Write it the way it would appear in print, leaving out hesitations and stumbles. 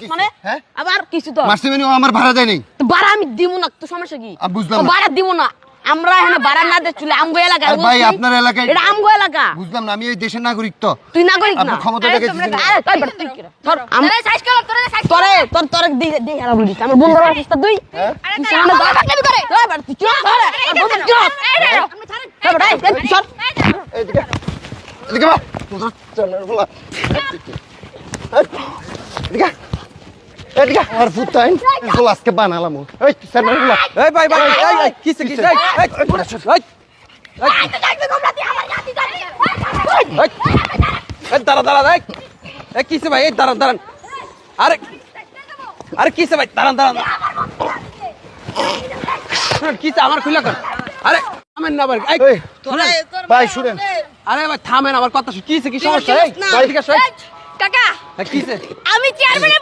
মানে হ্যাঁ আবার কিছু তো মারছি মানে ও আমার ভাড়া দেয় নাই তো ভাড়া আমি দিব না তো সমস্যা কি বুঝলাম না। ভাড়া দিব না আমরা এখানে ভাড়া না দিয়ে চলে আমগো এলাকা আর ভাই আপনার এলাকায় এটা আমগো এলাকা বুঝলাম না আমি এই দেশের নাগরিক তো তুই নাগরিক না আপনার ক্ষমতা দেখাইছিস আরে তাই বড় তুই ধর আমরা সাইজ কর তোরে তোর দি হারা বলিস আমার বন্ধুর রাস্তা তুই আরে তুই সামনে দাঁড়া থাকবি করে ওই বড় তুই চল ধরে আর বন্ধু চল আমি ছাড় এই বড় এই চল এদিকে এদিকে বা চল বলা এদিকে এদিকে আর ফুটাইন বলা আজকে বানালাম এই স্যার বলা এই ভাই ভাই এই কিসে কিসে এই দাঁড়া দাঁড়া এই কিসে ভাই এই দাঁড়ান দাঁড়ান আরে আরে কিসে ভাই দাঁড়ান দাঁড়ান কিসে আমার খুলে কর আরে থামেন না ভাই এই ভাই শুনেন আরে ভাই থামেন আমার কথা কিসে কি সমস্যা এই ভাই এদিকে আসো কাকা কিসে আমি চেয়ারম্যানের